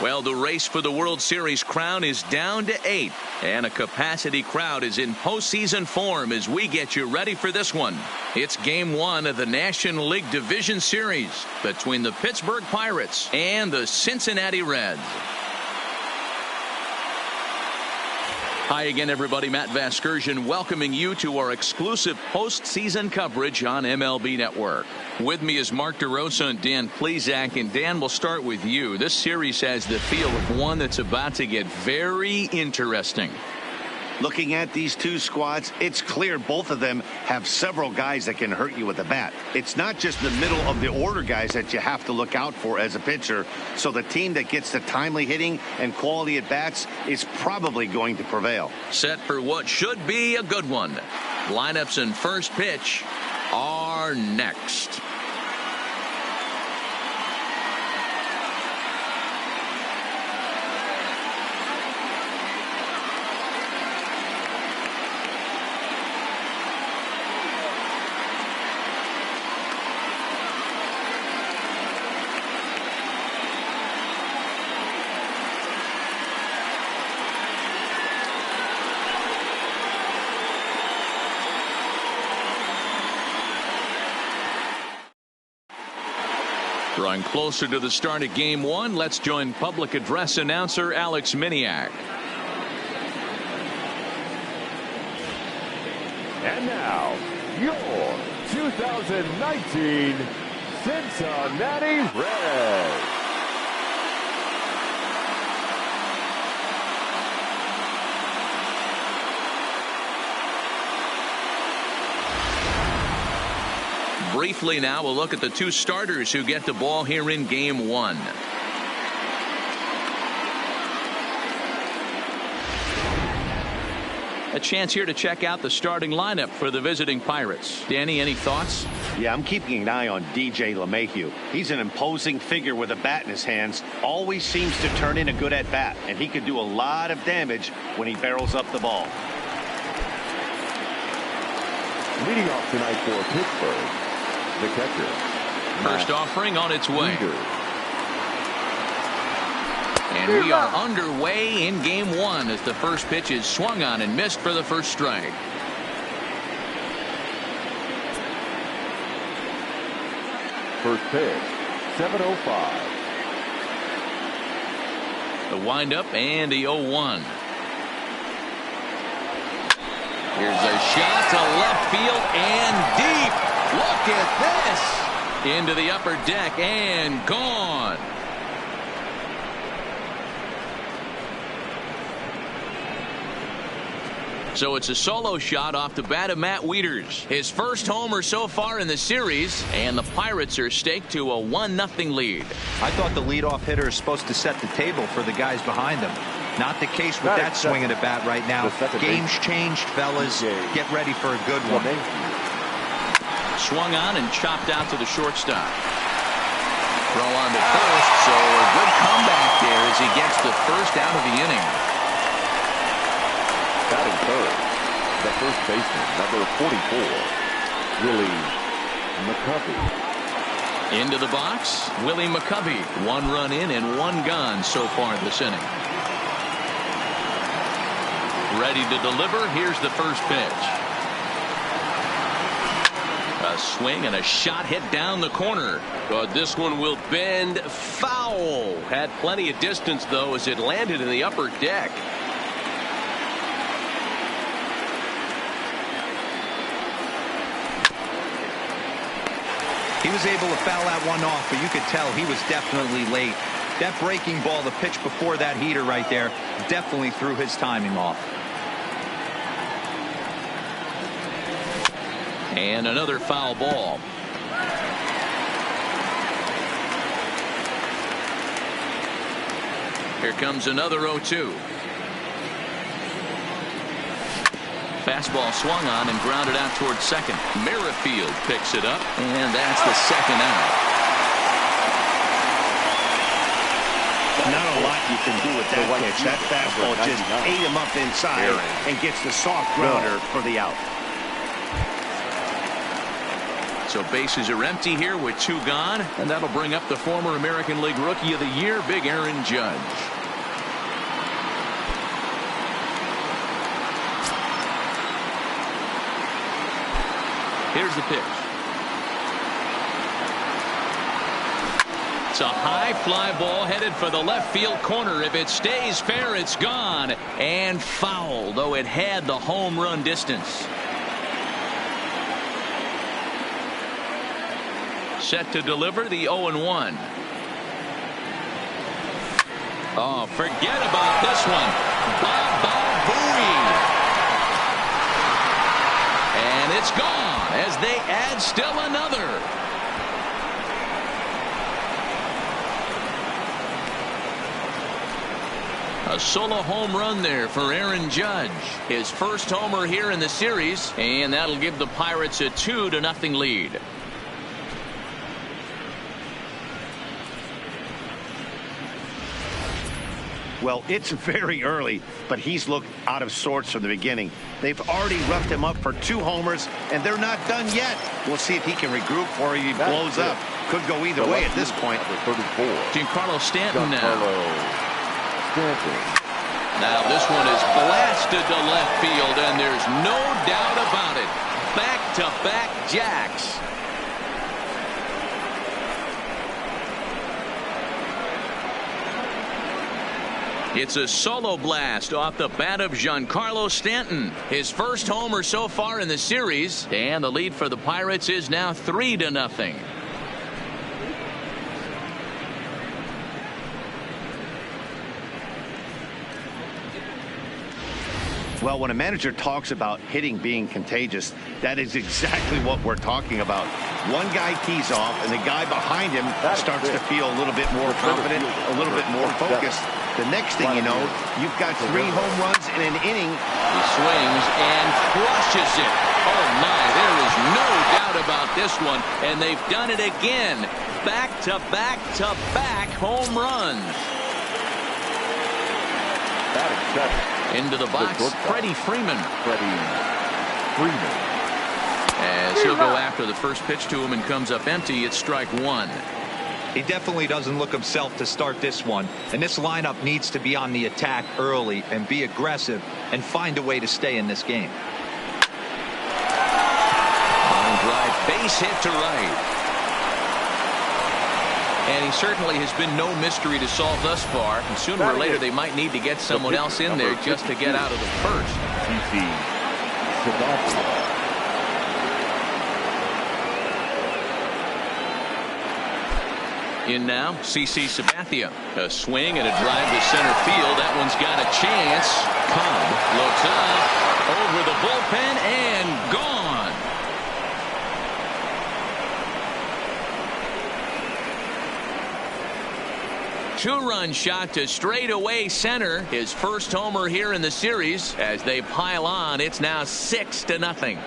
Well, the race for the World Series crown is down to 8, and a capacity crowd is in postseason form as we get you ready for this one. It's Game 1 of the National League Division Series between the Pittsburgh Pirates and the Cincinnati Reds. Hi again, everybody. Matt Vasgersian welcoming you to our exclusive postseason coverage on MLB Network. With me is Mark DeRosa and Dan Plesac. And Dan, we'll start with you. This series has the feel of one that's about to get very interesting. Looking at these two squads, it's clear both of them have several guys that can hurt you with a bat. It's not just the middle of the order guys that you have to look out for as a pitcher. So the team that gets the timely hitting and quality at bats is probably going to prevail. Set for what should be a good one. Lineups and first pitch are next. Drawing closer to the start of Game 1, let's join public address announcer Alex Miniak. And now, your 2019 Cincinnati Reds. Briefly now, we'll look at the two starters who get the ball here in Game 1. A chance here to check out the starting lineup for the visiting Pirates. Danny, any thoughts? Yeah, I'm keeping an eye on DJ LeMahieu. He's an imposing figure with a bat in his hands. Always seems to turn in a good at-bat, and he can do a lot of damage when he barrels up the ball. Leading off tonight for Pittsburgh, the catcher. First offering on its way. And we are underway in Game 1 as the first pitch is swung on and missed for the first strike. First pitch, 7:05. The windup and the 0-1. Here's a shot to left field and deep. Look at this. Into the upper deck and gone. So it's a solo shot off the bat of Matt Wieters. His first homer so far in the series, and the Pirates are staked to a 1-0 lead. I thought the leadoff hitter is supposed to set the table for the guys behind him. Not the case with that swing of the bat right now. Game's changed, fellas. Get ready for a good one. Swung on and chopped out to the shortstop. Throw on to first, so a good comeback there as he gets the first out of the inning. Batting third, the first baseman, number 44, Willie McCovey. Into the box, Willie McCovey. 1 run in and 1 gone so far this inning. Ready to deliver. Here's the first pitch. A swing and a shot hit down the corner. But this one will bend foul. Had plenty of distance, though, as it landed in the upper deck. He was able to foul that one off, but you could tell he was definitely late. That breaking ball, the pitch before that heater right there, definitely threw his timing off. And another foul ball. Here comes another 0-2. Fastball swung on and grounded out towards second. Merrifield picks it up, and that's the second out. Not a lot you can do with that pitch. That fastball just ate him up inside and gets the soft grounder for the out. So bases are empty here with 2 gone, and that'll bring up the former American League Rookie of the Year, Big Aaron Judge. Here's the pitch. It's a high fly ball headed for the left field corner. If it stays fair, it's gone and foul, though it had the home run distance. Set to deliver the 0-1. Oh, forget about this one. Ba-ba-booey. And it's gone as they add still another. A solo home run there for Aaron Judge. His first homer here in the series, and that'll give the Pirates a 2-0 lead. Well, it's very early, but he's looked out of sorts from the beginning. They've already roughed him up for 2 homers, and they're not done yet. We'll see if he can regroup or he blows up. Could go either way at this point. 34. Giancarlo Stanton now. Stanton. Now this one is blasted to left field, and there's no doubt about it. Back-to-back jacks. It's a solo blast off the bat of Giancarlo Stanton. His first homer so far in the series, and the lead for the Pirates is now 3-0. Well, when a manager talks about hitting being contagious, that is exactly what we're talking about. One guy tees off, and the guy behind him starts to feel a little bit more confident, a little bit more focused. The next thing you know, you've got 3 home runs in an inning. He swings and crushes it. Oh, my, there is no doubt about this one, and they've done it again. Back-to-back-to-back home runs. Into the box, Freddie Freeman. As he'll go after the first pitch to him and comes up empty, it's strike 1. He definitely doesn't look himself to start this one, and this lineup needs to be on the attack early and be aggressive and find a way to stay in this game. Line drive, base hit to right. And he certainly has been no mystery to solve thus far. And sooner or later, they might need to get someone else in there just to get out of the first. C.C. Sabathia. In now, C.C. Sabathia. A swing and a drive to center field. That one's got a chance. Cobb looks up over the bullpen and gone. 2-run shot to straightaway center. His first homer here in the series. As they pile on, it's now 6-0.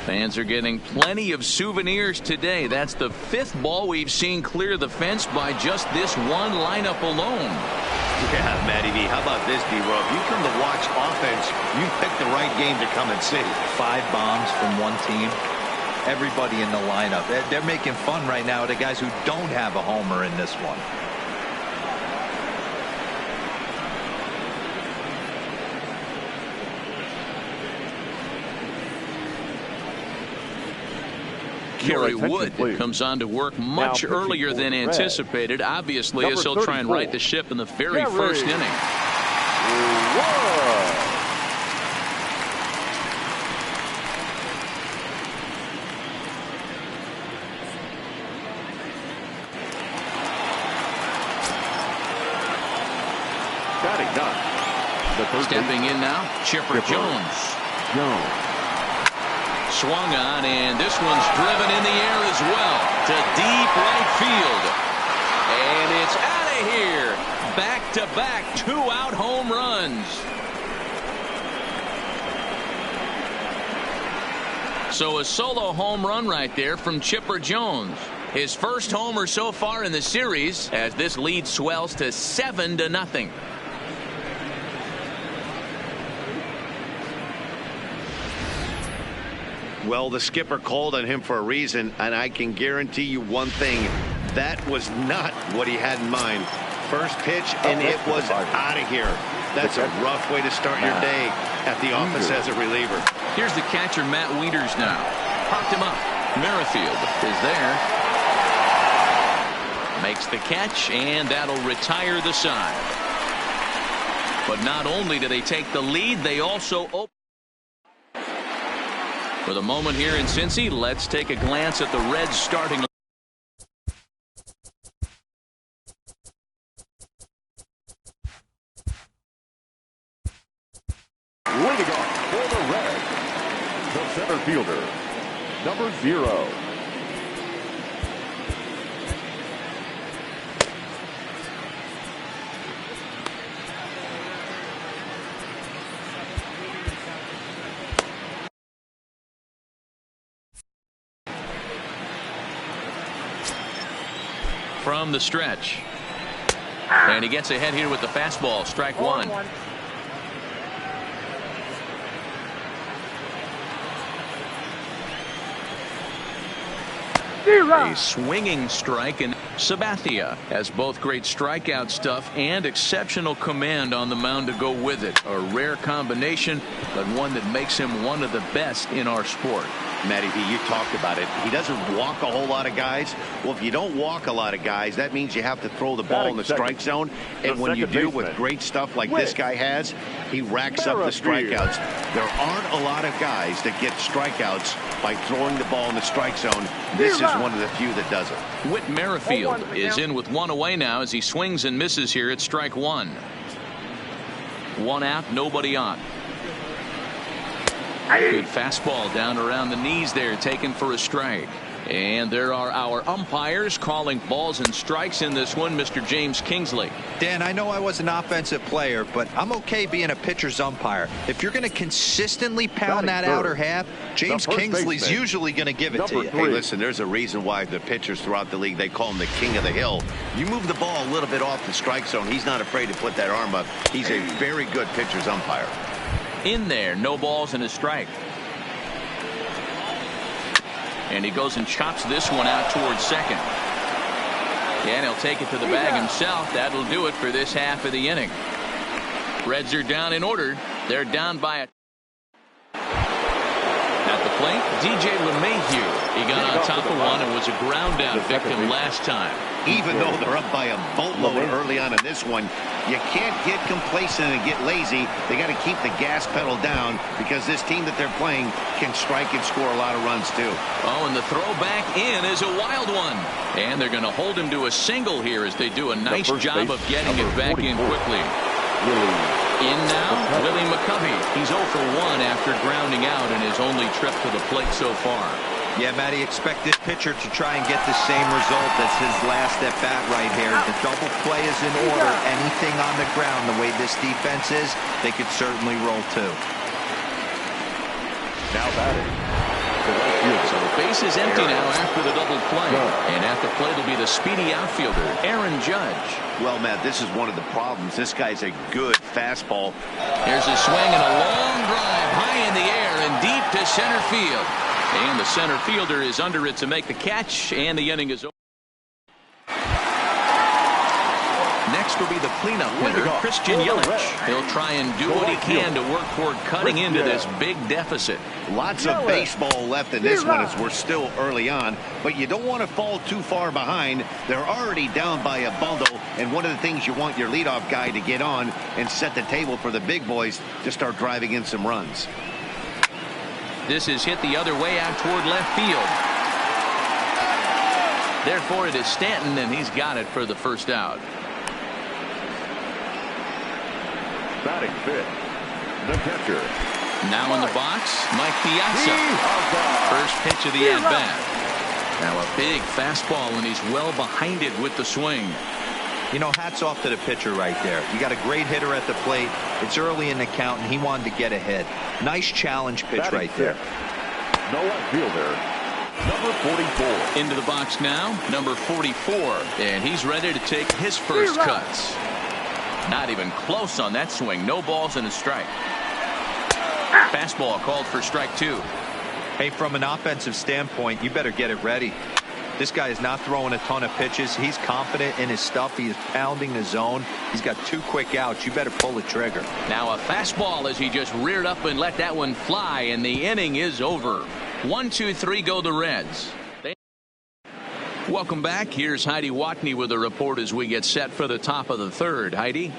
Fans are getting plenty of souvenirs today. That's the 5th ball we've seen clear the fence by just this one lineup alone. Yeah, Matty V, how about this, D-Row? If you come to watch offense, you picked the right game to come and see. 5 bombs from one team. Everybody in the lineup. They're making fun right now of the guys who don't have a homer in this one. Kerry Wood comes on to work much earlier than anticipated, obviously, as he'll try and right the ship in the very first inning. Got it done. Stepping in now, Chipper Jones. Swung on, and this one's driven in the air as well to deep right field. And it's out of here. Back-to-back 2-out home runs. So a solo home run right there from Chipper Jones. His first homer so far in the series as this lead swells to 7-0. Well, the skipper called on him for a reason, and I can guarantee you one thing. That was not what he had in mind. First pitch, and it was out of here. That's a rough way to start your day at the office as a reliever. Here's the catcher, Matt Wieters now. Popped him up. Merrifield is there. Makes the catch, and that'll retire the side. But not only do they take the lead, they also open. For the moment here in Cincy, let's take a glance at the Reds starting. Leading off for the Reds, the center fielder, number 0. From the stretch. And he gets ahead here with the fastball. Strike one. A swinging strike, and Sabathia has both great strikeout stuff and exceptional command on the mound to go with it. A rare combination, but one that makes him one of the best in our sport. Matty V, you talked about it. He doesn't walk a whole lot of guys. Well, if you don't walk a lot of guys, that means you have to throw the ball in the strike zone. And when you do with great stuff like this guy has, he racks up the strikeouts. There aren't a lot of guys that get strikeouts by throwing the ball in the strike zone. This is one of the few that does it. Whit Merrifield is in with one away now as he swings and misses here at strike one. One out, nobody on. Good fastball down around the knees there, taken for a strike. And there are our umpires calling balls and strikes in this one. Mr. James Kingsley. Dan, I know I was an offensive player, but I'm okay being a pitcher's umpire. If you're going to consistently pound that outer half, James Kingsley's usually going to give it to you. Hey, listen, there's a reason why the pitchers throughout the league, they call him the king of the hill. You move the ball a little bit off the strike zone, he's not afraid to put that arm up. He's a very good pitcher's umpire. In there, no balls and a strike. And he goes and chops this one out towards second. And he'll take it to the bag himself. That'll do it for this half of the inning. Reds are down in order. They're down by a... At the plate, DJ LeMahieu. He got on top of one and was a ground down victim last time. Even though they're up by a boatload early on in this one, you can't get complacent and get lazy. They got to keep the gas pedal down because this team that they're playing can strike and score a lot of runs too. Oh, and the throw back in is a wild one. And they're going to hold him to a single here as they do a nice job of getting it back in quickly. In now, Willie McCovey. He's 0 for 1 after grounding out in his only trip to the plate so far. Yeah, Matty, expect this pitcher to try and get the same result as his last at bat right here. The double play is in order. Anything on the ground, the way this defense is, they could certainly roll too. Now batting. So the base is empty now after the double play. And at the plate will be the speedy outfielder, Aaron Judge. Well, Matt, this is one of the problems. This guy's a good fastball. Here's a swing and a long drive high in the air and deep to center field. And the center fielder is under it to make the catch, and the inning is over. Next will be the cleanup hitter, Christian Yelich. He'll try and do what he can to work toward cutting into this big deficit. Lots of baseball left in this one as we're still early on, but you don't want to fall too far behind. They're already down by a bundle, and one of the things you want your leadoff guy to get on and set the table for the big boys to start driving in some runs. This is hit the other way out toward left field. Therefore, it is Stanton, and he's got it for the first out. Batting fifth, the catcher. Now in the box, Mike Piazza. First pitch of the at-bat. Now a big fastball, and he's well behind it with the swing. You know, hats off to the pitcher right there. You got a great hitter at the plate. It's early in the count, and he wanted to get ahead. Nice challenge pitch right there. No outfielder, Number 44. Into the box now, number 44, and he's ready to take his first cuts. Not even close on that swing. No balls and a strike. Fastball called for strike 2. Hey, from an offensive standpoint, you better get it ready. This guy is not throwing a ton of pitches. He's confident in his stuff. He is pounding the zone. He's got 2 quick outs. You better pull the trigger. Now a fastball as he just reared up and let that one fly, and the inning is over. 1-2-3 go the Reds. Welcome back. Here's Heidi Watney with a report as we get set for the top of the third. Heidi?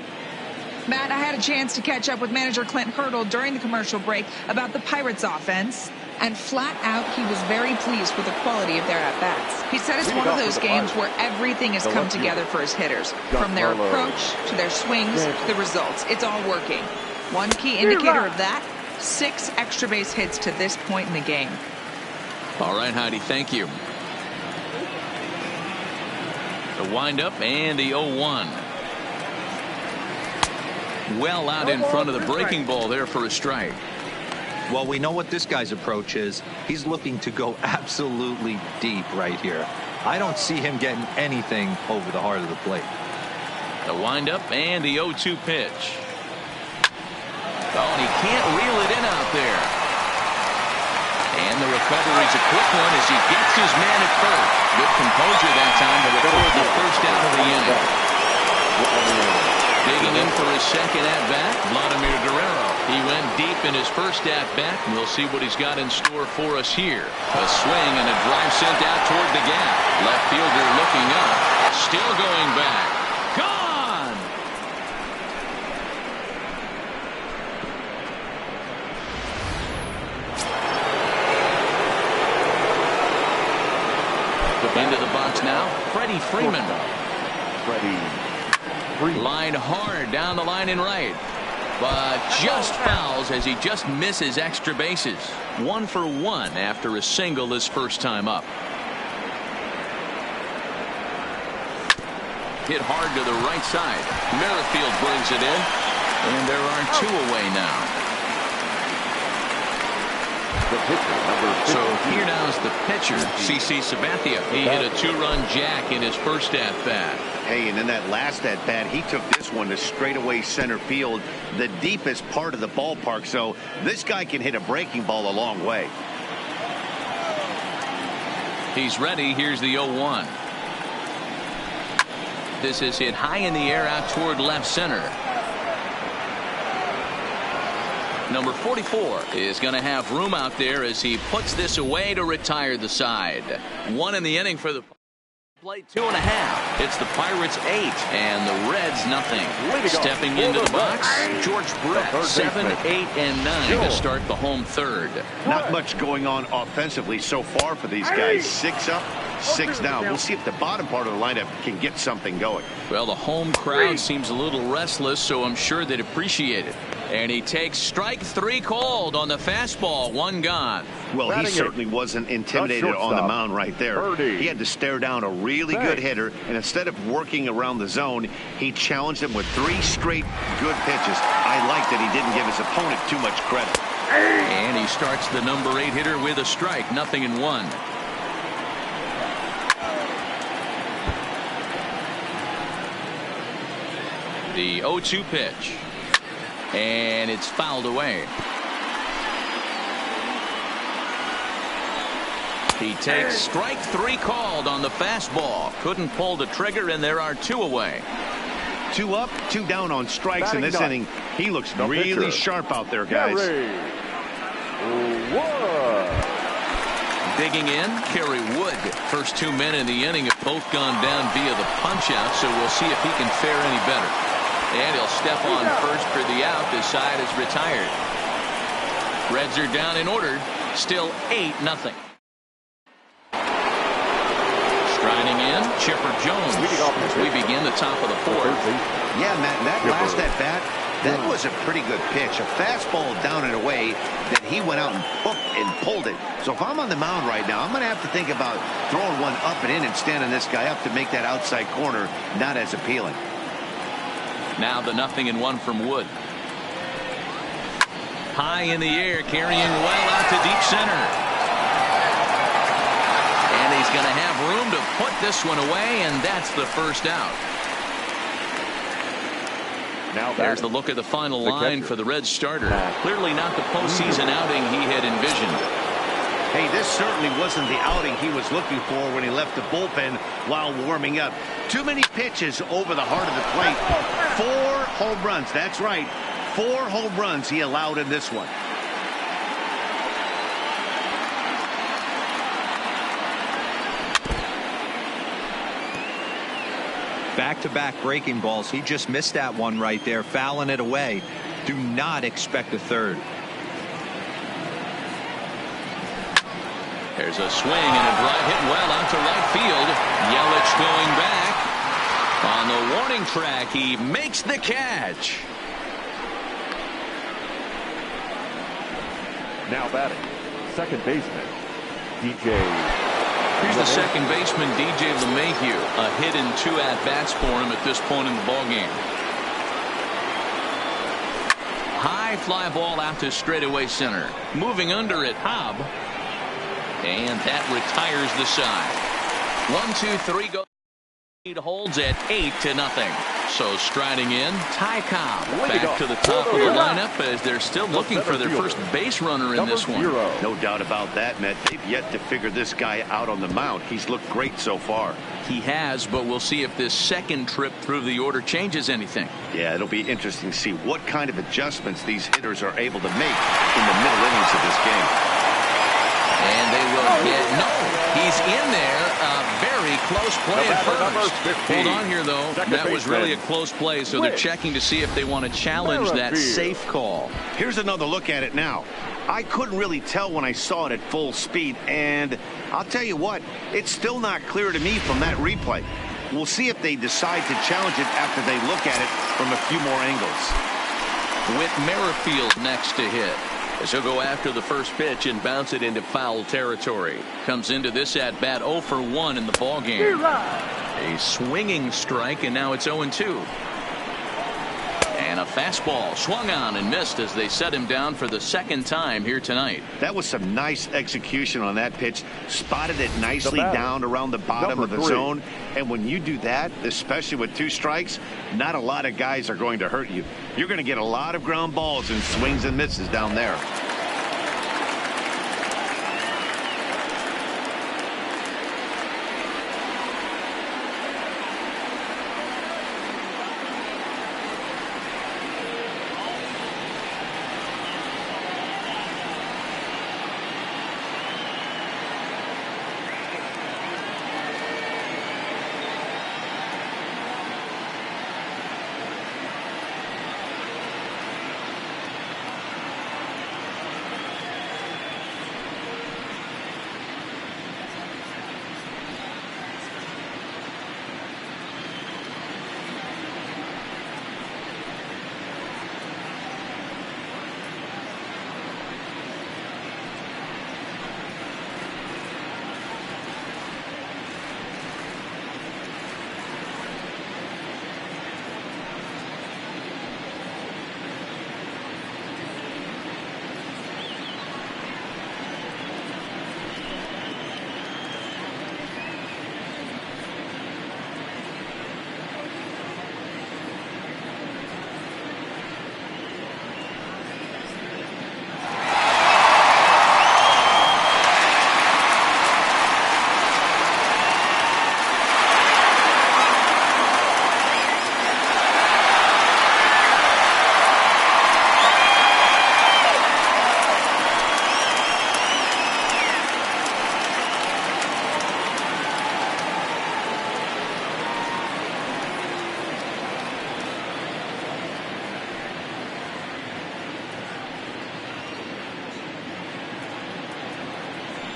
Matt, I had a chance to catch up with manager Clint Hurdle during the commercial break about the Pirates offense. And flat out, he was very pleased with the quality of their at-bats. He said it's one of those games where everything has come together for his hitters. From their approach to their swings to the results. It's all working. One key indicator of that, 6 extra base hits to this point in the game. All right, Heidi, thank you. The windup and the 0-1. Well out in front of the breaking ball there for a strike. Well, we know what this guy's approach is. He's looking to go absolutely deep right here. I don't see him getting anything over the heart of the plate. The windup and the 0-2 pitch. Oh, and he can't reel it in out there. And the recovery's a quick one as he gets his man at first. Good composure that time to record the first out of the inning. Digging in for his second at-bat, Vladimir Guerrero. He went deep in his first at-bat, and we'll see what he's got in store for us here. A swing and a drive sent out toward the gap. Left fielder looking up. Still going back. Gone! Into the box now, Freddie Freeman. Line hard down the line in right. But just fouls as he just misses extra bases. 1 for 1 after a single his first time up. Hit hard to the right side. Merrifield brings it in. And there are 2 away now. So here now is the pitcher, C.C. Sabathia. He hit a 2-run jack in his first at-bat. Hey, and in that last at-bat, he took this one to straightaway center field, the deepest part of the ballpark. So this guy can hit a breaking ball a long way. He's ready. Here's the 0-1. This is hit high in the air out toward left center. Number 44 is going to have room out there as he puts this away to retire the side. 1 in the inning for the plate, 2.5. It's the Pirates 8 and the Reds nothing. Stepping into the box, George Brett, 7, 8, and 9 to start the home third. Not much going on offensively so far for these guys. 6 up, 6 down. We'll see if the bottom part of the lineup can get something going. Well, the home crowd seems a little restless, so I'm sure they'd appreciate it. And he takes strike 3 called on the fastball. 1 gone. Well, he certainly wasn't intimidated on the mound right there. He had to stare down a really good hitter, and instead of working around the zone, he challenged him with 3 straight good pitches. I like that he didn't give his opponent too much credit. And he starts the number 8 hitter with a strike. 0-1. The 0-2 pitch. And it's fouled away. He takes strike 3 called on the fastball. Couldn't pull the trigger, and there are 2 away. 2 up, 2 down on strikes in this inning. He looks really sharp out there, guys. Digging in, Kerry Wood. First 2 men in the inning have both gone down via the punch-out, so we'll see if he can fare any better. And he'll step on first for the out. This side is retired. Reds are down in order. Still 8-0. Striding in, Chipper Jones. As we begin the top of the 4th. Yeah, Matt, that last at-bat, that was a pretty good pitch. A fastball down and away that he went out and hooked and pulled it. So if I'm on the mound right now, I'm going to have to think about throwing one up and in and standing this guy up to make that outside corner not as appealing. Now the 0-1 from Wood. High in the air, carrying well out to deep center. going to have room to put this one away, and that's the first out. Now there's the look at the final line for the Reds starter. Clearly not the postseason outing he had envisioned. Hey, this certainly wasn't the outing he was looking for when he left the bullpen while warming up. Too many pitches over the heart of the plate. 4 home runs. That's right. 4 home runs he allowed in this one. Back-to-back breaking balls. He just missed that one right there, fouling it away. Do not expect a third. There's a swing and a drive hit well out to right field. Yelich going back. On the warning track, he makes the catch. Now batting, second baseman, DJ. Here's the second baseman, DJ LeMahieu. A hit and 2 at-bats for him at this point in the ballgame. High fly ball out to straightaway center. Moving under it, Hobb. And that retires the side. 1, 2, 3 go. Lead holds at 8-0. So striding in, Ty Cobb back to the top of the lineup as they're still looking for their first base runner in this one. No doubt about that, Matt. They've yet to figure this guy out on the mound. He's looked great so far. He has, but we'll see if this second trip through the order changes anything. Yeah, it'll be interesting to see what kind of adjustments these hitters are able to make in the middle innings of this game. And they will get, no, he's in there. Very close play at first. Hold on here, though. That was really a close play, so they're checking to see if they want to challenge that safe call. Here's another look at it now. I couldn't really tell when I saw it at full speed, and I'll tell you what, it's still not clear to me from that replay. We'll see if they decide to challenge it after they look at it from a few more angles. Whit Merrifield next to hit. As he'll go after the first pitch and bounce it into foul territory. Comes into this at bat 0 for 1 in the ball game. A swinging strike, and now it's 0-2. And a fastball swung on and missed as they set him down for the second time here tonight. That was some nice execution on that pitch. Spotted it nicely down around the bottom of the zone. And when you do that, especially with 2 strikes, not a lot of guys are going to hurt you. You're going to get a lot of ground balls and swings and misses down there.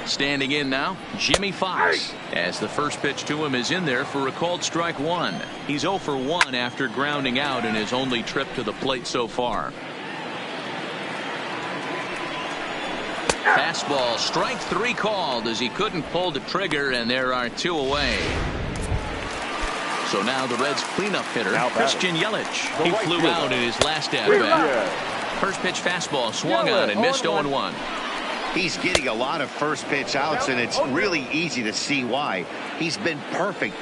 Standing in now, Jimmy Fox, as the first pitch to him is in there for a called strike 1. He's 0 for 1 after grounding out in his only trip to the plate so far. Fastball, strike 3 called as he couldn't pull the trigger, and there are 2 away. So now the Reds cleanup hitter, Christian Yelich. He flew out in his last at bat. First pitch fastball swung on and missed 0-1. He's getting a lot of first pitch outs, and it's really easy to see why. He's been perfect.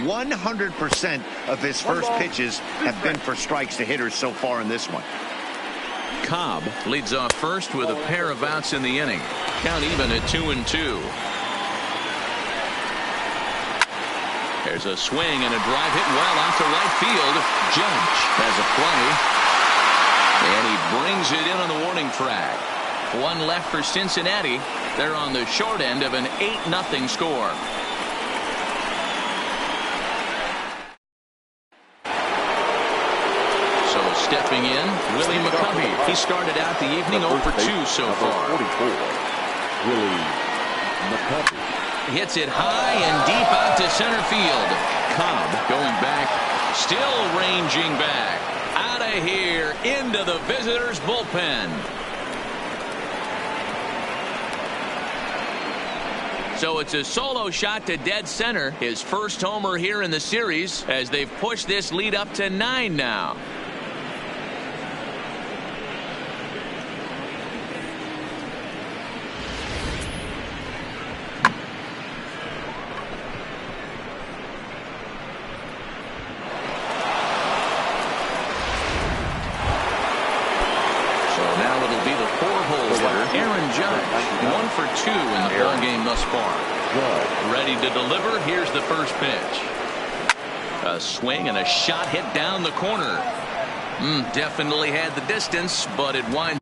100% of his first pitches have been for strikes to hitters so far in this one. Cobb leads off first with a pair of outs in the inning. Count even at 2-2. There's a swing and a drive hit well onto right field. Judge has a play, and he brings it in on the warning track. One left for Cincinnati. They're on the short end of an 8-0 score. So stepping in, Willie McCovey. He started out the evening 0 for 2 so far. 44, Willie McCovey. Hits it high and deep out to center field. Cobb going back, still ranging back. Out of here, into the visitors' bullpen. So it's a solo shot to dead center. His first homer here in the series as they've pushed this lead up to 9 now. One for 2 in the ball game thus far. Ready to deliver. Here's the first pitch. A swing and a shot hit down the corner. Definitely had the distance, but it winds.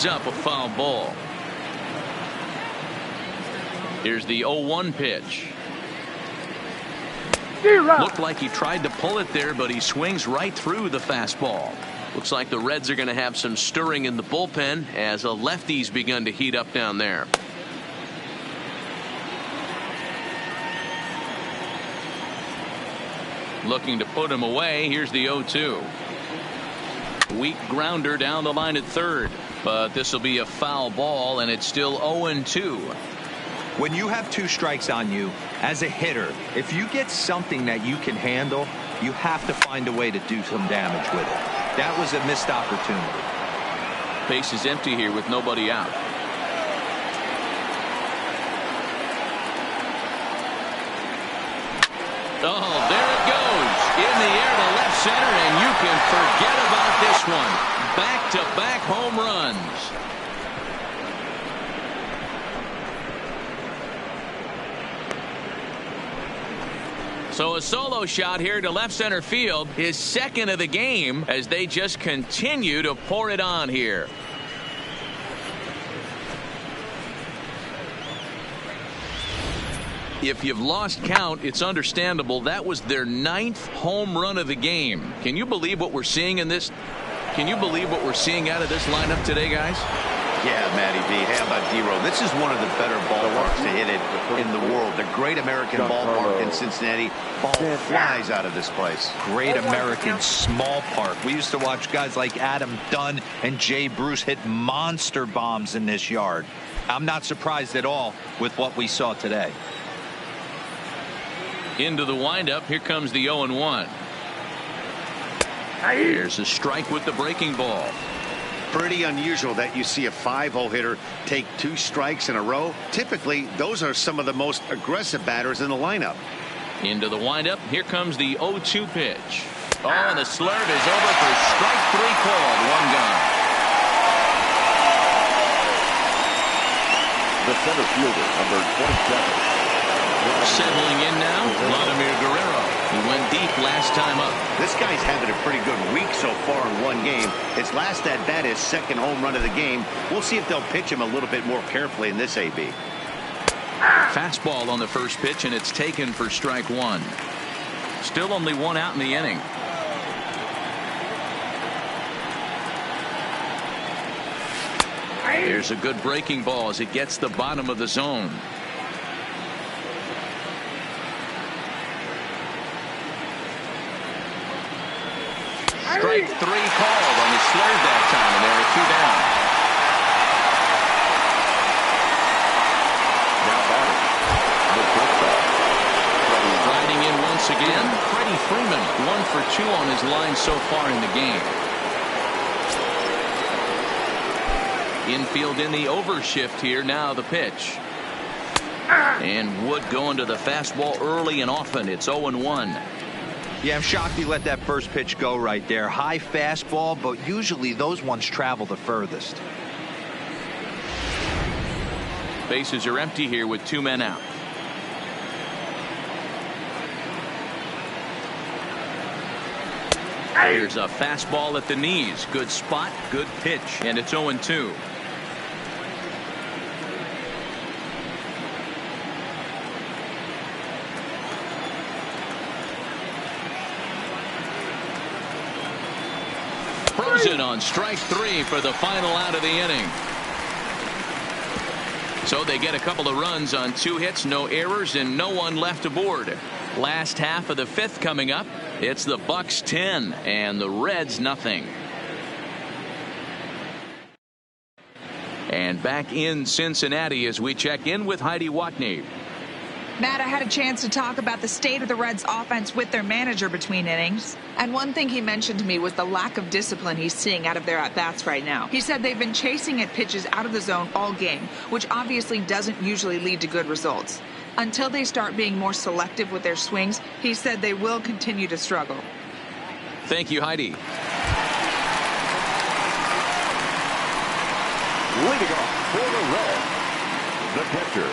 Up a foul ball. Here's the 0-1 pitch. Looked like he tried to pull it there, but he swings right through the fastball. Looks like the Reds are going to have some stirring in the bullpen as a lefty's begun to heat up down there. Looking to put him away. Here's the 0-2. Weak grounder down the line at third. But this will be a foul ball, and it's still 0-2. When you have 2 strikes on you, as a hitter, if you get something that you can handle, you have to find a way to do some damage with it. That was a missed opportunity. Base is empty here with nobody out. Oh, there it goes. In the air to left center, and you can forget about this one. Back-to-back home runs. So a solo shot here to left center field, his second of the game, as they just continue to pour it on here. If you've lost count, it's understandable. That was their 9th home run of the game. Can you believe what we're seeing in this? Can you believe what we're seeing out of this lineup today, guys? Yeah, Matty B. How about D-Row? This is one of the better ballparks to hit it in the world. The Great American Ballpark in Cincinnati. Ball flies out of this place. Great American small park. We used to watch guys like Adam Dunn and Jay Bruce hit monster bombs in this yard. I'm not surprised at all with what we saw today. Into the windup. Here comes the 0-1. Here's a strike with the breaking ball. Pretty unusual that you see a 5-0 hitter take 2 strikes in a row. Typically, those are some of the most aggressive batters in the lineup. Into the windup. Here comes the 0-2 pitch. Oh, and the slurve is over for strike 3 called. 1 gone. The center fielder, number 27. Settling in now, Vladimir Guerrero. He went deep last time up. This guy's having a pretty good week so far in 1 game. His last at-bat is 2nd home run of the game. We'll see if they'll pitch him a little bit more carefully in this AB. Fastball on the first pitch, and it's taken for strike 1. Still only 1 out in the inning. Here's a good breaking ball as it gets the bottom of the zone. Strike 3 called on the slurve that time, and there are 2 down. Now batting, the shortstop. Riding in once again, Freddie Freeman, 1 for 2 on his line so far in the game. Infield in the overshift here. Now the pitch. And Wood going to the fastball early and often. It's 0-1. Yeah, I'm shocked he let that first pitch go right there. High fastball, but usually those ones travel the furthest. Bases are empty here with 2 men out. Here's a fastball at the knees. Good spot, good pitch, and it's 0-2. Frozen on strike 3 for the final out of the inning. So they get a couple of runs on 2 hits, no errors, and no one left aboard. Last half of the 5th coming up. It's the Bucks 10 and the Reds nothing. And back in Cincinnati as we check in with Heidi Watney. Matt, I had a chance to talk about the state of the Reds offense with their manager between innings. And one thing he mentioned to me was the lack of discipline he's seeing out of their at-bats right now. He said they've been chasing at pitches out of the zone all game, which obviously doesn't usually lead to good results. Until they start being more selective with their swings, he said they will continue to struggle. Thank you, Heidi. Leading off for the Reds, the catcher,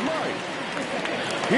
Mike. He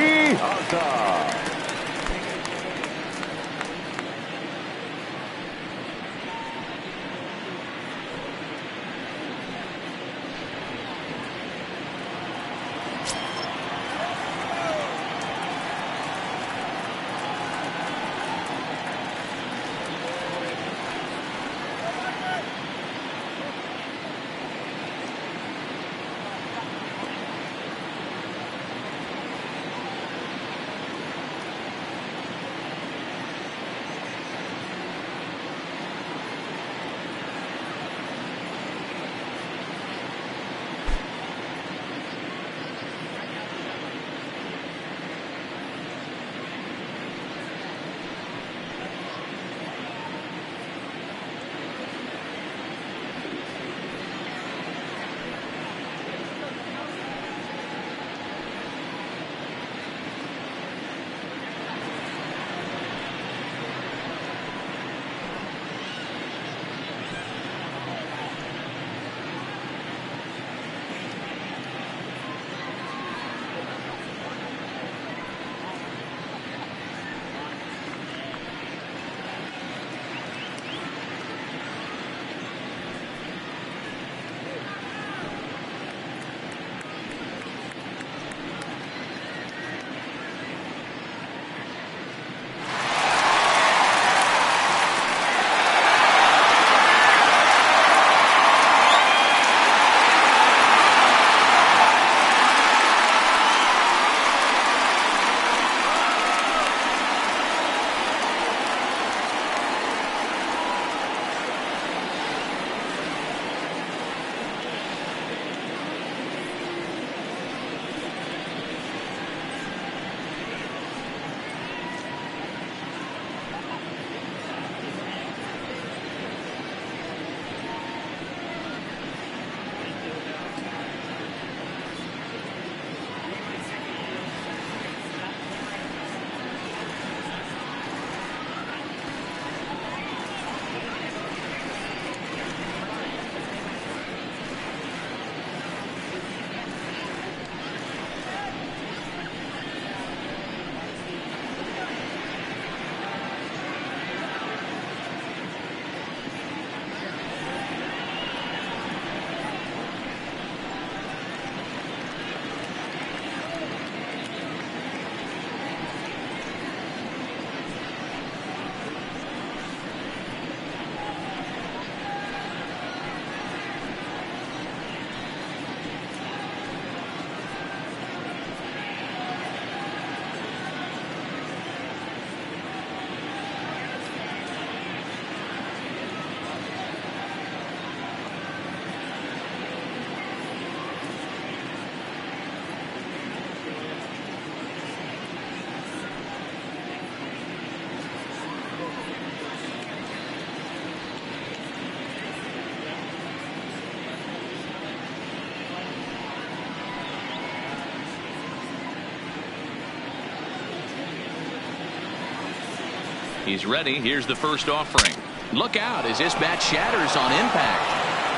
He's ready. Here's the first offering. Look out as this bat shatters on impact.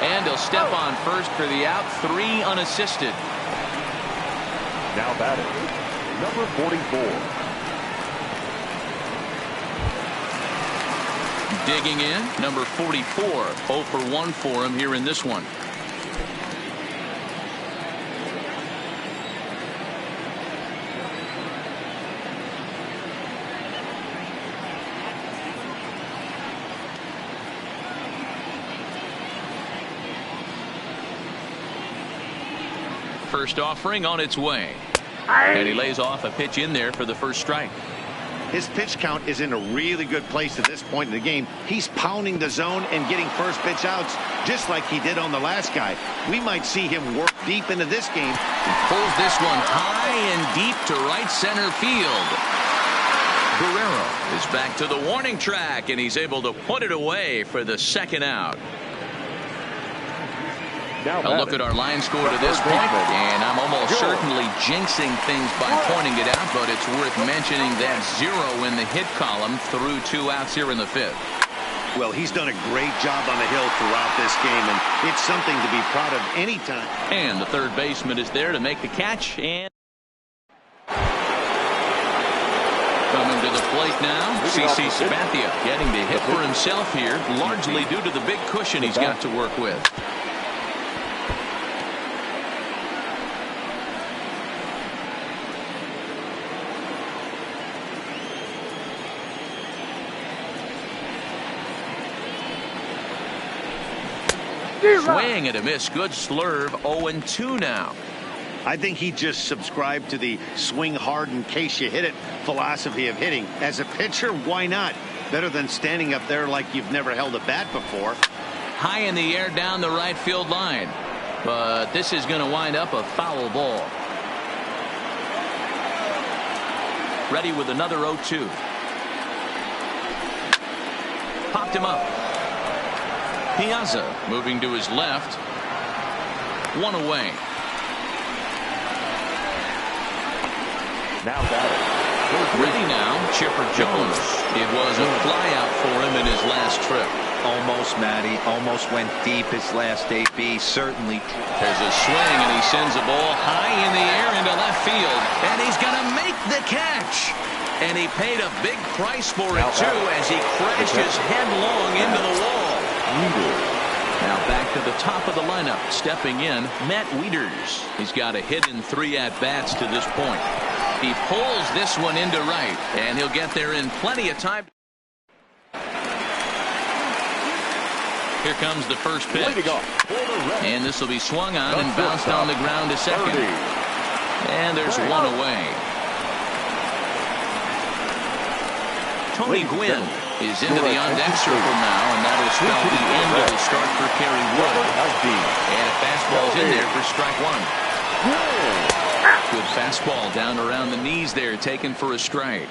And he'll step on first for the out. 3 unassisted. Now batting, number 44. Digging in, number 44. 0 for 1 for him here in this one. First offering on its way. And he lays off a pitch in there for the first strike. His pitch count is in a really good place at this point in the game. He's pounding the zone and getting first pitch outs just like he did on the last guy. We might see him work deep into this game. He pulls this one high and deep to right center field. Guerrero is back to the warning track, and he's able to put it away for the second out. A look at our line score to this point, and I'm almost certainly jinxing things by pointing it out, but it's worth mentioning that 0 in the hit column through 2 outs here in the 5th. Well, he's done a great job on the hill throughout this game, and it's something to be proud of anytime. And the third baseman is there to make the catch, and coming to the plate now, C.C. Sabathia getting the hit for himself here, largely due to the big cushion he's got to work with. Swing and a miss. Good slurve. 0-2 now. I think he just subscribed to the swing hard in case you hit it philosophy of hitting. As a pitcher, why not? Better than standing up there like you've never held a bat before. High in the air down the right field line. But this is going to wind up a foul ball. Ready with another 0-2. Popped him up. Piazza moving to his left. 1 away. Now batting. Ready now, Chipper Jones. It was a flyout for him in his last trip. Almost, Matty. Almost went deep his last AB. Certainly. There's a swing, and he sends a ball high in the air into left field. And he's going to make the catch. And he paid a big price for it, too, as he crashes headlong into the wall. Now back to the top of the lineup. Stepping in, Matt Wieters. He's got a hit in 3 at-bats to this point. He pulls this one into right, and he'll get there in plenty of time. Here comes the first pitch. And this will be swung on and bounced on the ground to second. And there's 1 away. Tony Gwynn is into the on-deck circle now, and that'll spell the end of the start for Kerry Wood. And a fastball's in there for strike 1. Good fastball down around the knees there, taken for a strike.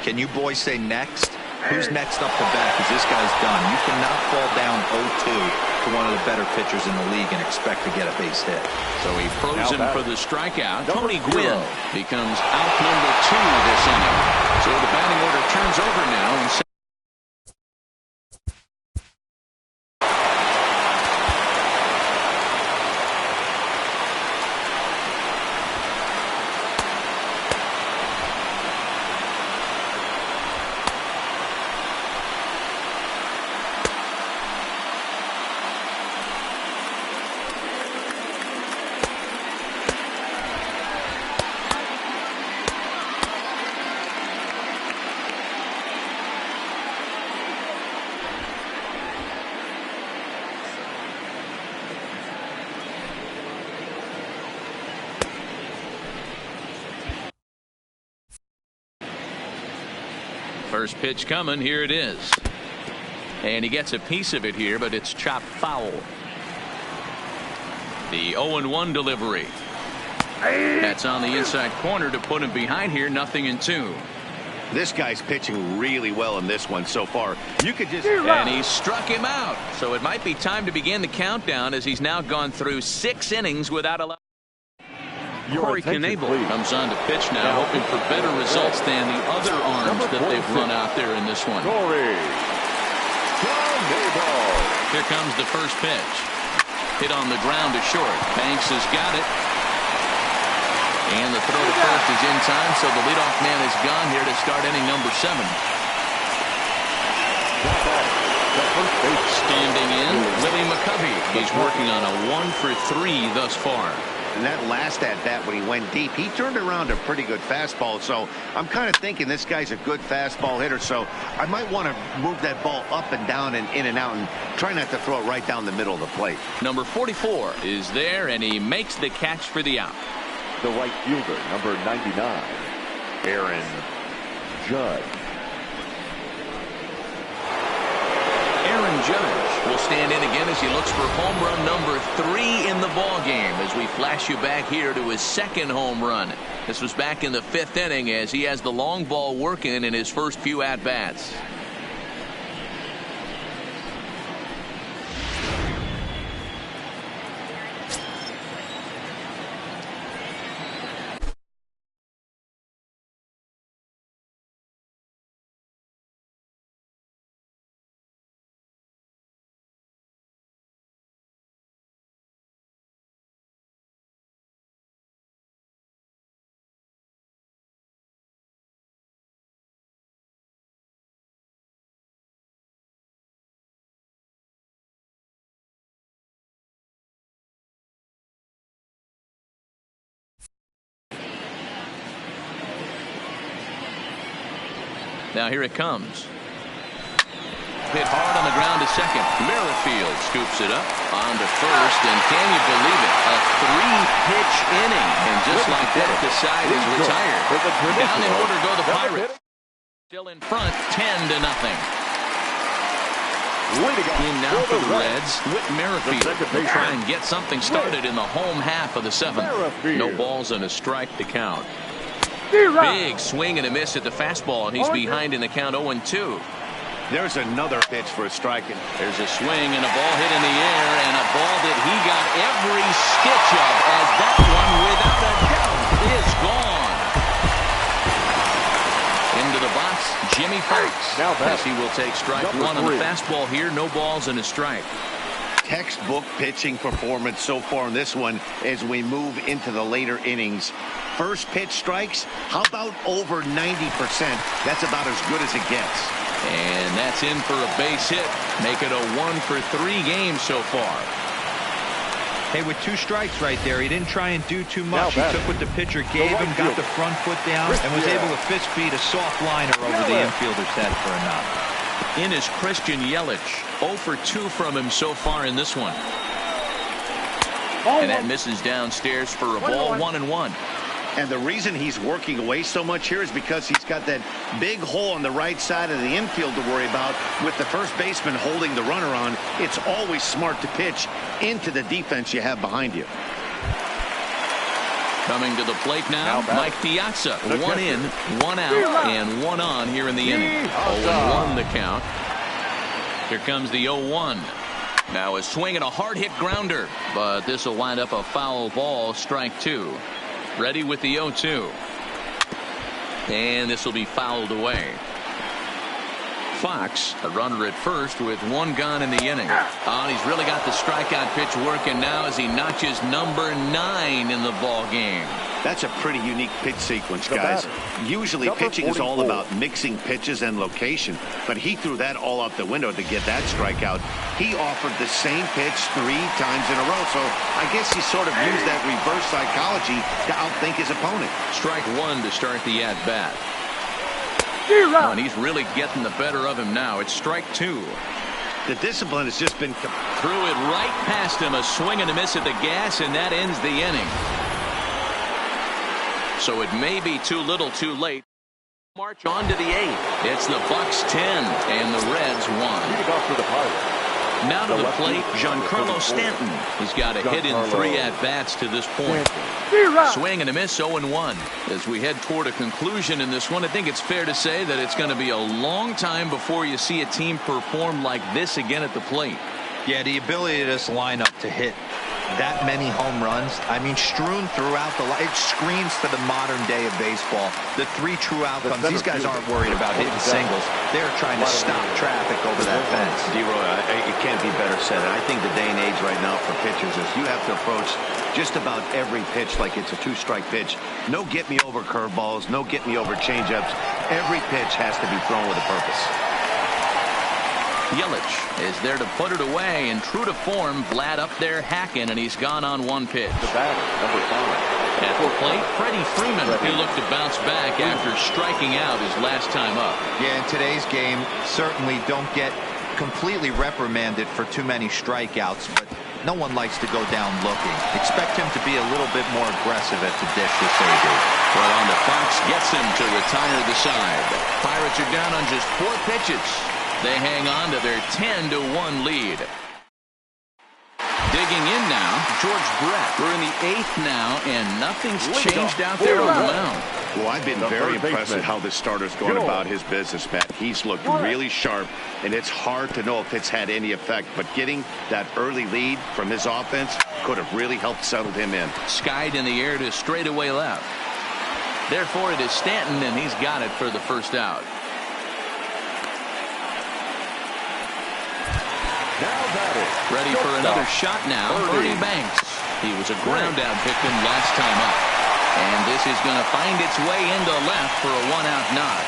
Can you boys say next? Who's next up the bat? Because this guy's done. You cannot fall down 0-2 to one of the better pitchers in the league and expect to get a base hit. So he froze him for the strikeout. Tony Gwynn becomes out number 2 this inning. So the batting order turns over now. And first pitch coming. Here it is. And he gets a piece of it here, but it's chopped foul. The 0-1 delivery. That's on the inside corner to put him behind here. 0-2. This guy's pitching really well in this one so far. You could just... And he struck him out. So it might be time to begin the countdown, as he's now gone through 6 innings without a... Corey Knebel comes on to pitch now, hoping for better results than the other arms that they've run out there in this one. Corey Knebel. Here comes the first pitch. Hit on the ground to short. Banks has got it. And the throw to first is in time, so the leadoff man is gone here to start inning number 7. Standing in, Willie McCovey. He's working on a 1-for-3 thus far. And that last at bat when he went deep, he turned around a pretty good fastball. So I'm kind of thinking this guy's a good fastball hitter. So I might want to move that ball up and down and in and out and try not to throw it right down the middle of the plate. Number 44 is there, and he makes the catch for the out. The right fielder, number 99, Aaron Judge. Aaron Judge will stand in again as he looks for home run number 3 in the ball game as we flash you back here to his second home run. This was back in the 5th inning as he has the long ball working in his first few at-bats. Now here it comes. Hit hard on the ground to second. Merrifield scoops it up on to first, and can you believe it? A 3-pitch inning, and just like that, the side is retired. Down in order go the Pirates. Still in front, 10-0. In now for the Reds, Whit Merrifield will try and get something started in the home half of the 7th. No balls and a strike to count. Big swing and a miss at the fastball, and he's behind in the count 0-2. There's another pitch for a strike. There's a swing and a ball hit in the air, and a ball that he got every stitch of, as that one, without a doubt, is gone. Into the box, Jimmy Fox. As he will take strike 1 on the fastball here. No balls and a strike. Textbook pitching performance so far in this one as we move into the later innings. First pitch strikes, how about over 90%? That's about as good as it gets. And that's in for a base hit. Make it a 1-for-3 game so far. Hey, with 2 strikes right there, he didn't try and do too much. He took what the pitcher gave him, got the front foot down, and was able to fist feed a soft liner over the infielder's head for a knock. In is Christian Yelich. 0-for-2 from him so far in this one. And that misses downstairs for a ball, 1-1. And the reason he's working away so much here is because he's got that big hole on the right side of the infield to worry about. With the first baseman holding the runner on, it's always smart to pitch into the defense you have behind you. Coming to the plate now, Mike Piazza. 1 in, 1 out, and 1 on here in the inning. 0-1 the count. Here comes the 0-1. Now a swing and a hard hit grounder, but this will wind up a foul ball, strike 2. Ready with the 0-2. And this will be fouled away. Fox, a runner at first with 1 gone in the inning. He's really got the strikeout pitch working now as he notches number 9 in the ball game. That's a pretty unique pitch sequence, guys. Usually pitching is all about mixing pitches and location, but he threw that all out the window to get that strikeout. He offered the same pitch 3 times in a row, so I guess he sort of used that reverse psychology to outthink his opponent. Strike 1 to start the at-bat. And he's really getting the better of him now. It's strike 2. The discipline has just been... Threw it right past him. A swing and a miss at the gas, and that ends the inning. So it may be too little too late. March on to the 8th. It's the Bucks 10 and the Reds 1. Now to the plate, Giancarlo Stanton. He's got a hit in 3 at-bats to this point. Swing and a miss, 0-1. As we head toward a conclusion in this one, I think it's fair to say that it's going to be a long time before you see a team perform like this again at the plate. Yeah, the ability of this lineup to hit that many home runs, I mean, strewn throughout the line. It screams for the modern day of baseball. The 3 true outcomes. These guys aren't worried about hitting singles. They're trying to stop traffic over that fence. D-Roy, it can't be better said. And I think the day and age right now for pitchers is you have to approach just about every pitch like it's a 2-strike pitch. No get-me-over curveballs, no get-me-over changeups. Every pitch has to be thrown with a purpose. Yelich is there to put it away, and true to form, Vlad up there hacking, and he's gone on 1 pitch. The batter, number 5. At the plate, Freddie Freeman. He looked to bounce back after striking out his last time up. Yeah, in today's game, certainly don't get completely reprimanded for too many strikeouts, but no one likes to go down looking. Expect him to be a little bit more aggressive at the dish this AB. Well, on the Fox gets him to retire the side. Pirates are down on just 4 pitches. They hang on to their 10-1 lead. Digging in now, George Brett. We're in the 8th now, and nothing's changed out there on the mound. Well, I've been very impressed with how this starter's going about his business, Matt. He's looked really sharp, and it's hard to know if it's had any effect. But getting that early lead from his offense could have really helped settle him in. Skied in the air to straightaway left. Therefore, it is Stanton, and he's got it for the first out. Ready for another shot now, Bernie Banks. He was a ground-out victim last time up. And this is going to find its way into left for a 1-out knock.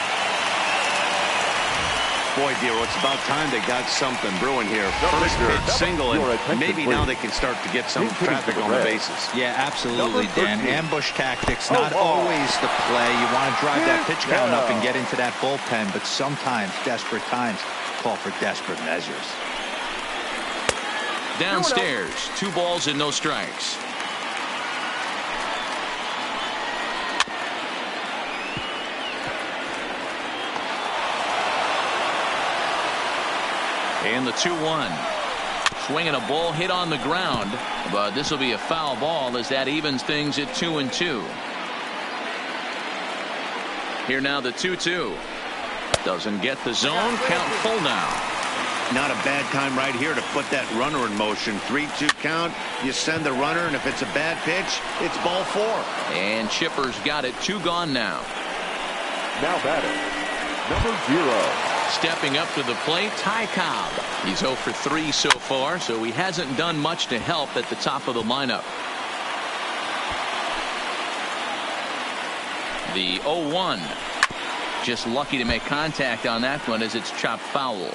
Boy, Dero, it's about time they got something brewing here. First pitch single, and maybe now they can start to get some traffic on the bases. Yeah, absolutely, Dan. Ambush tactics, not always the play. You want to drive that pitch count up and get into that bullpen, but sometimes desperate times call for desperate measures. Downstairs, 2 balls and no strikes. And the 2-1. Swinging a ball hit on the ground, but this will be a foul ball as that evens things at 2-2. Here now the 2-2. Doesn't get the zone. Count full now. Not a bad time right here to put that runner in motion. 3-2 count. You send the runner, and if it's a bad pitch, it's ball 4. And Chipper's got it. 2 gone now. Now batting, number 0. Stepping up to the plate, Ty Cobb. He's 0 for 3 so far, so he hasn't done much to help at the top of the lineup. The 0-1. Just lucky to make contact on that one as it's chopped foul.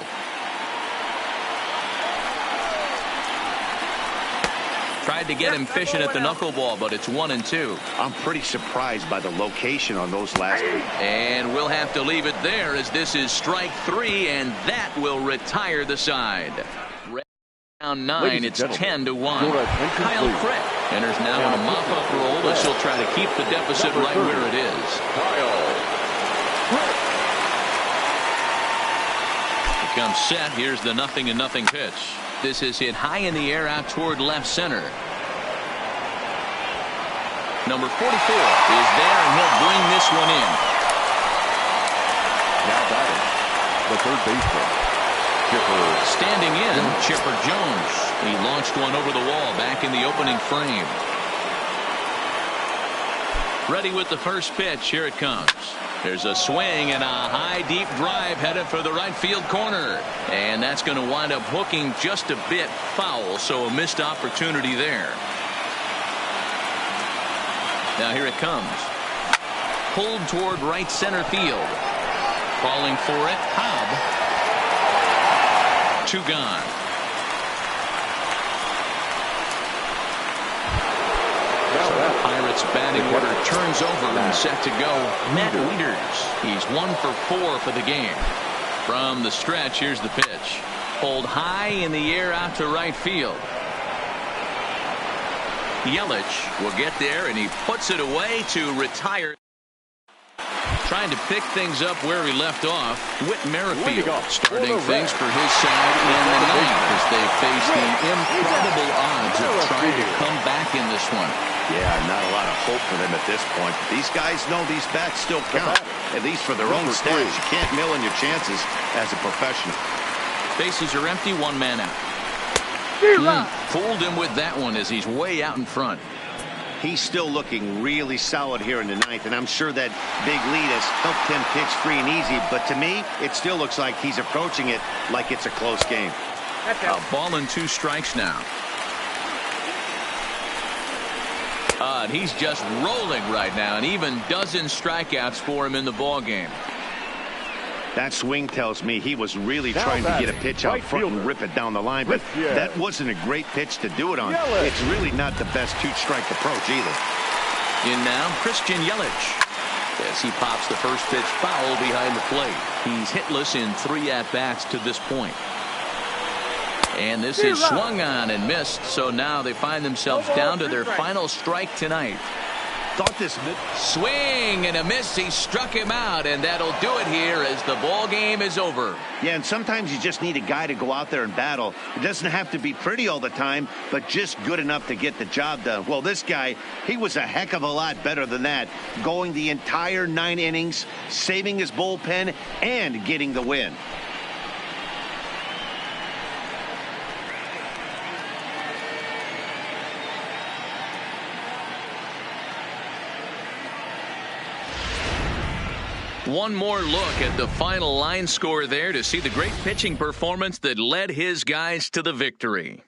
Tried to get him fishing at the knuckleball, but it's 1-2. I'm pretty surprised by the location on those last 3. And we'll have to leave it there as this is strike 3, and that will retire the side. Down 9, it's 10-1. Kyle Crick enters now in a mop-up role as he'll try to keep the deficit right where it is. Here comes set. Here's the 0-0 pitch. This is hit high in the air out toward left center. Number 44 is there, and he'll bring this one in. Now batting, the third baseman, Chipper. Standing in, Chipper Jones. He launched one over the wall back in the opening frame. Ready with the first pitch. Here it comes. There's a swing and a high deep drive headed for the right field corner, and that's going to wind up hooking just a bit foul, so a missed opportunity there. Now here it comes. Pulled toward right center field. Calling for it, Cobb. 2 gone. Pirates batting order turns over and set to go. Matt Wieters. He's 1 for 4 for the game. From the stretch, here's the pitch. Pulled high in the air out to right field. Yelich will get there, and he puts it away to retire. Trying to pick things up where he left off. Whit Merrifield starting things for his side in the 9th as they face the improbable odds of trying to come back in this one. Yeah, not a lot of hope for them at this point. These guys know these bats still count, at least for their own stats. You can't mill in your chances as a professional. Bases are empty, 1 man out. Fooled him with that one as he's way out in front. He's still looking really solid here in the ninth, and I'm sure that big lead has helped him pitch free and easy. But to me, it still looks like he's approaching it like it's a close game. A ball and 2 strikes now. And he's just rolling right now, and even dozen strikeouts for him in the ball game. That swing tells me he was really trying to get a pitch out front and rip it down the line, but that wasn't a great pitch to do it on. It's really not the best 2-strike approach either. In now, Christian Yelich. As he pops the first pitch foul behind the plate. He's hitless in 3 at-bats to this point. And this is swung on and missed, so now they find themselves down to their final strike tonight. Thought this swing and a miss. He struck him out, and that'll do it here as the ball game is over. Yeah, and sometimes you just need a guy to go out there and battle. It doesn't have to be pretty all the time, but just good enough to get the job done. Well, this guy, he was a heck of a lot better than that, going the entire 9 innings, saving his bullpen, and getting the win. One more look at the final line score there to see the great pitching performance that led his guys to the victory.